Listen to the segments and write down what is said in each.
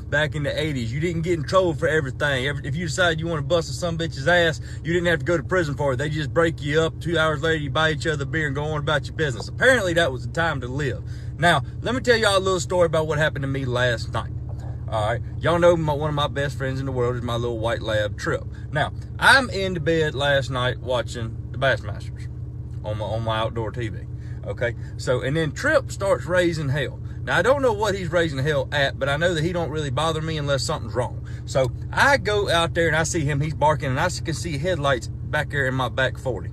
back in the 80s. You didn't get in trouble for everything. If you decided you want to bust some bitch's ass, you didn't have to go to prison for it. They just break you up. 2 hours later, you buy each other a beer and go on about your business. Apparently, that was the time to live. Now, let me tell y'all a little story about what happened to me last night. All right, y'all know one of my best friends in the world is my little white lab, Trip. Now, I'm in the bed last night watching the Bassmasters on my outdoor TV. Okay, so and then Trip starts raising hell. Now, I don't know what he's raising hell at, but I know that he don't really bother me unless something's wrong. So I go out there and I see him, he's barking, and I can see headlights back there in my back 40.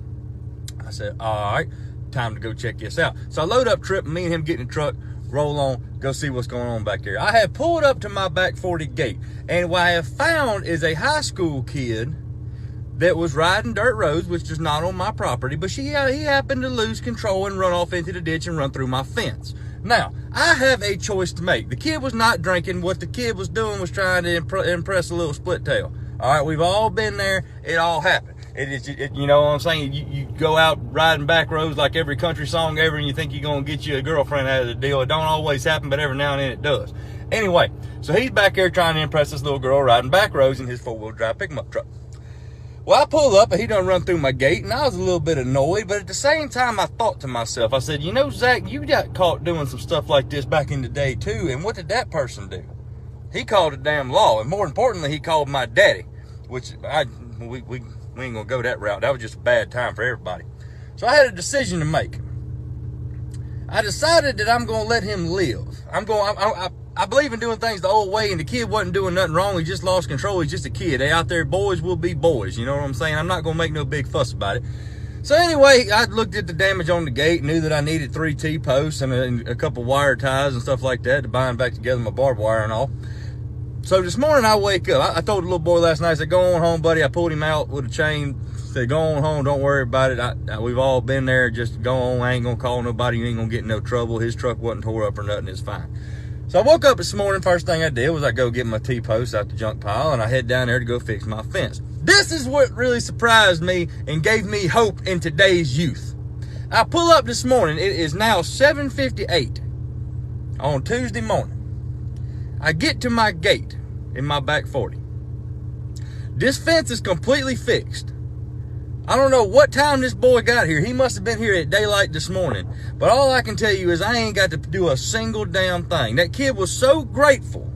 I said, all right, time to go check this out. So I load up Trip, and me and him get in the truck, roll on, go see what's going on back there. I have pulled up to my back 40 gate, and what I have found is a high school kid that was riding dirt roads, which is not on my property, but he happened to lose control and run off into the ditch and run through my fence. Now, I have a choice to make. The kid was not drinking. What the kid was doing was trying to impress a little split tail. All right, we've all been there. It all happened. You know what I'm saying? You go out riding back roads like every country song ever, and you think you're going to get you a girlfriend out of the deal. It don't always happen, but every now and then it does. Anyway, so he's back there trying to impress this little girl riding back roads in his four-wheel drive pickup truck. Well, I pull up, and he done run through my gate, and I was a little bit annoyed, but at the same time, I thought to myself, I said, you know, Zach, you got caught doing some stuff like this back in the day, too, and what did that person do? He called a damn law, and more importantly, he called my daddy, which we ain't gonna go that route. That was just a bad time for everybody. So I had a decision to make. I decided that I'm gonna let him live. I believe in doing things the old way, and the kid wasn't doing nothing wrong. He just lost control. He's just a kid. They out there, boys will be boys. You know what I'm saying? I'm not going to make no big fuss about it. So anyway, I looked at the damage on the gate, knew that I needed 3 T-posts and a couple wire ties and stuff like that to bind back together my barbed wire and all. So this morning I wake up. I told the little boy last night, I said, go on home, buddy. I pulled him out with a chain. Said, go on home. Don't worry about it. We've all been there. Just go on. I ain't going to call nobody. You ain't going to get in no trouble. His truck wasn't tore up or nothing. It's fine. So I woke up this morning, first thing I did was I go get my T-post out the junk pile, and I head down there to go fix my fence. This is what really surprised me and gave me hope in today's youth. I pull up this morning. It is now 7:58 on Tuesday morning. I get to my gate in my back 40. This fence is completely fixed. I don't know what time this boy got here. He must have been here at daylight this morning. But all I can tell you is I ain't got to do a single damn thing. That kid was so grateful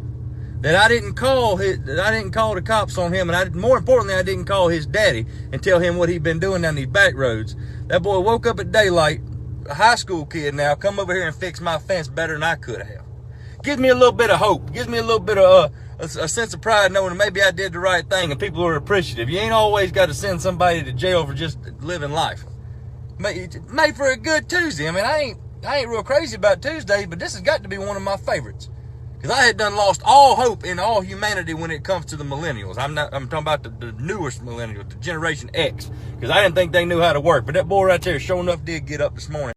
that I didn't call the cops on him, and more importantly, I didn't call his daddy and tell him what he'd been doing down these back roads. That boy woke up at daylight, a high school kid now, come over here and fix my fence better than I could have. Gives me a little bit of hope. Gives me a little bit of a sense of pride knowing that maybe I did the right thing and people are appreciative. You ain't always got to send somebody to jail for just living life. Made for a good Tuesday. I mean, I ain't real crazy about Tuesdays, but this has got to be one of my favorites. Because I had done lost all hope in all humanity when it comes to the millennials. I'm talking about the newest millennials, the Generation X. Because I didn't think they knew how to work. But that boy right there sure enough did get up this morning.